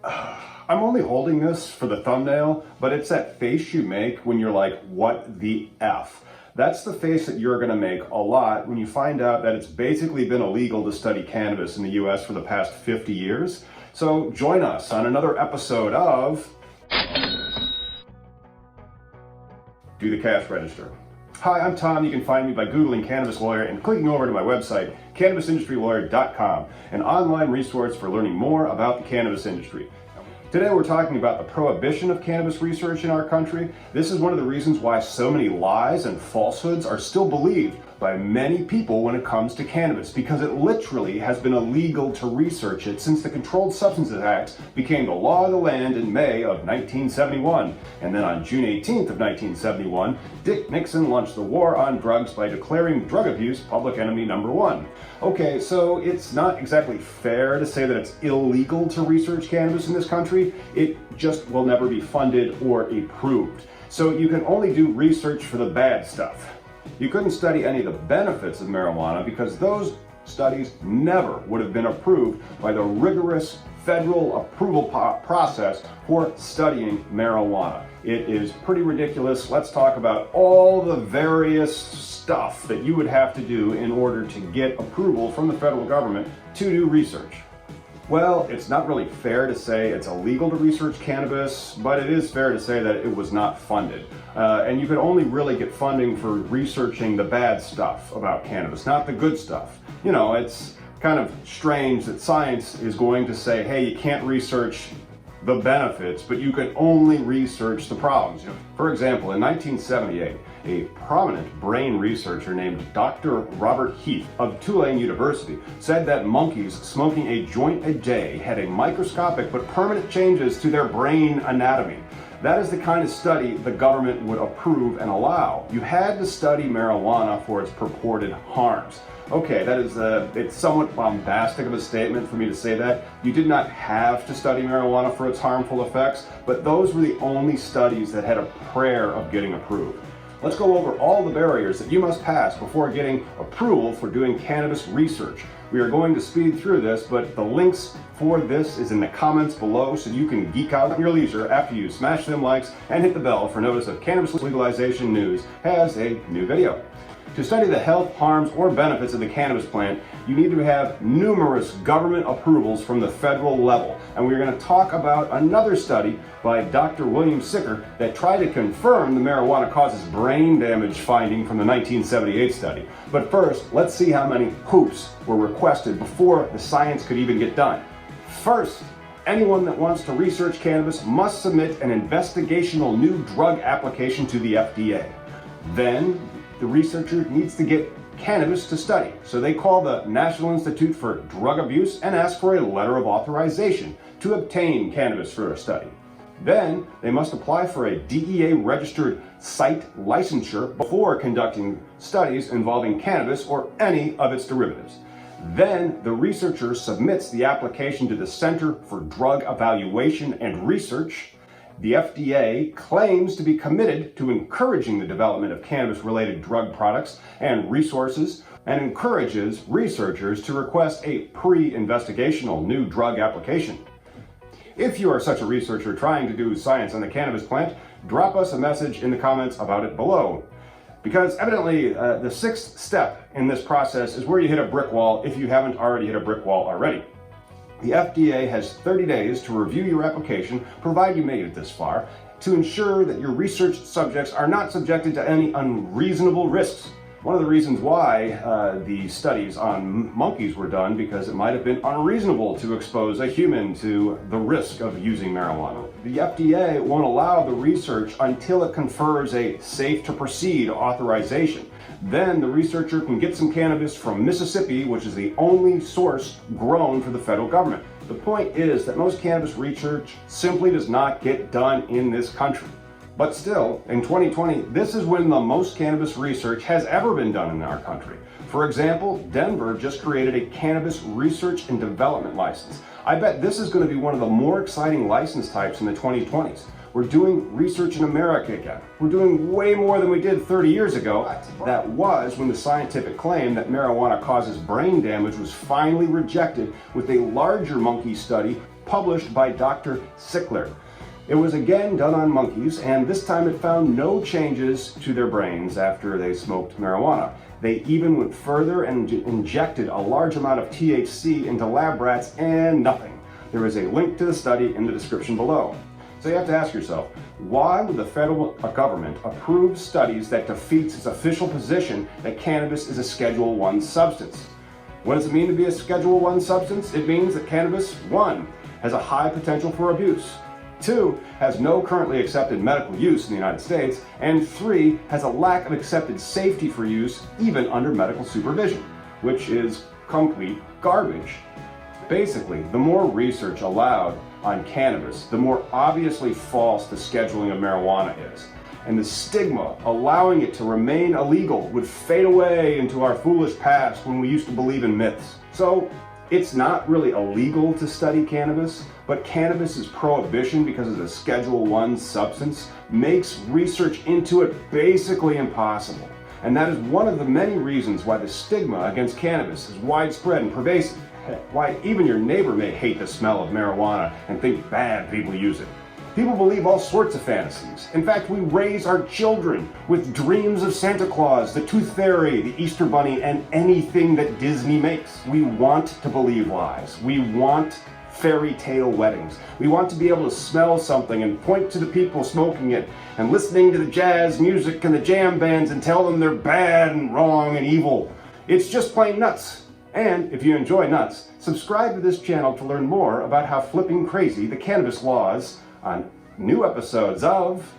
I'm only holding this for the thumbnail, but it's that face you make when you're like, what the F? That's the face that you're gonna make a lot when you find out that it's basically been illegal to study cannabis in the US for the past 50 years. So join us on another episode of Do the Cash Register. Hi, I'm Tom. You can find me by Googling Cannabis Lawyer and clicking over to my website, CannabisIndustryLawyer.com, an online resource for learning more about the cannabis industry. Today we're talking about the prohibition of cannabis research in our country. This is one of the reasons why so many lies and falsehoods are still believed by many people when it comes to cannabis, because it literally has been illegal to research it since the Controlled Substances Act became the law of the land in May of 1971. And then on June 18th of 1971, Dick Nixon launched the war on drugs by declaring drug abuse public enemy number one. Okay, so it's not exactly fair to say that it's illegal to research cannabis in this country. It just will never be funded or approved. So you can only do research for the bad stuff. You couldn't study any of the benefits of marijuana because those studies never would have been approved by the rigorous federal approval process for studying marijuana. It is pretty ridiculous. Let's talk about all the various stuff that you would have to do in order to get approval from the federal government to do research. Well, it's not really fair to say it's illegal to research cannabis, but it is fair to say that it was not funded. And you could only really get funding for researching the bad stuff about cannabis, not the good stuff. You know, it's kind of strange that science is going to say, hey, you can't research the benefits, but you can only research the problems. For example, in 1978, a prominent brain researcher named Dr. Robert Heath of Tulane University said that monkeys smoking a joint a day had a microscopic but permanent changes to their brain anatomy. That is the kind of study the government would approve and allow. You had to study marijuana for its purported harms. Okay, that is it's somewhat bombastic of a statement for me to say that. You did not have to study marijuana for its harmful effects, but those were the only studies that had a prayer of getting approved. Let's go over all the barriers that you must pass before getting approval for doing cannabis research. We are going to speed through this, but the links for this is in the comments below, so you can geek out at your leisure after you smash them likes and hit the bell for notice of Cannabis Legalization News has a new video. To study the health, harms, or benefits of the cannabis plant, you need to have numerous government approvals from the federal level. And we're going to talk about another study by Dr. William Sicker that tried to confirm the marijuana causes brain damage finding from the 1978 study. But first, let's see how many hoops were requested before the science could even get done. First, anyone that wants to research cannabis must submit an investigational new drug application to the FDA. Then, the researcher needs to get cannabis to study. So they call the National Institute for Drug Abuse and ask for a letter of authorization to obtain cannabis for a study. Then they must apply for a DEA registered site licensure before conducting studies involving cannabis or any of its derivatives. Then the researcher submits the application to the Center for Drug Evaluation and Research. The FDA claims to be committed to encouraging the development of cannabis-related drug products and resources, and encourages researchers to request a pre-investigational new drug application. If you are such a researcher trying to do science on the cannabis plant, drop us a message in the comments about it below. Because evidently the sixth step in this process is where you hit a brick wall if you haven't already hit a brick wall already. The FDA has 30 days to review your application, provided you made it this far, to ensure that your research subjects are not subjected to any unreasonable risks. One of the reasons why the studies on monkeys were done, because it might have been unreasonable to expose a human to the risk of using marijuana. The FDA won't allow the research until it confers a safe to proceed authorization. Then the researcher can get some cannabis from Mississippi, which is the only source grown for the federal government. The point is that most cannabis research simply does not get done in this country. But still, in 2020, this is when the most cannabis research has ever been done in our country. For example, Denver just created a cannabis research and development license. I bet this is going to be one of the more exciting license types in the 2020s. We're doing research in America again. We're doing way more than we did 30 years ago. That was when the scientific claim that marijuana causes brain damage was finally rejected with a larger monkey study published by Dr. Sickler. It was again done on monkeys, and this time it found no changes to their brains after they smoked marijuana. They even went further and injected a large amount of THC into lab rats, and nothing. There is a link to the study in the description below. So you have to ask yourself, why would the federal government approve studies that defeats its official position that cannabis is a Schedule I substance? What does it mean to be a Schedule I substance? It means that cannabis, 1, has a high potential for abuse, 2, has no currently accepted medical use in the United States, and 3, has a lack of accepted safety for use even under medical supervision, which is complete garbage. Basically, the more research allowed on cannabis, the more obviously false the scheduling of marijuana is. And the stigma allowing it to remain illegal would fade away into our foolish past when we used to believe in myths. So, it's not really illegal to study cannabis, but cannabis's prohibition because it's a Schedule I substance makes research into it basically impossible. And that is one of the many reasons why the stigma against cannabis is widespread and pervasive. Why even your neighbor may hate the smell of marijuana and think bad people use it. People believe all sorts of fantasies. In fact, we raise our children with dreams of Santa Claus, the Tooth Fairy, the Easter Bunny, and anything that Disney makes. We want to believe lies. We want fairy tale weddings. We want to be able to smell something and point to the people smoking it and listening to the jazz music and the jam bands and tell them they're bad and wrong and evil. It's just plain nuts. And if you enjoy nuts, subscribe to this channel to learn more about how flipping crazy the cannabis laws on new episodes of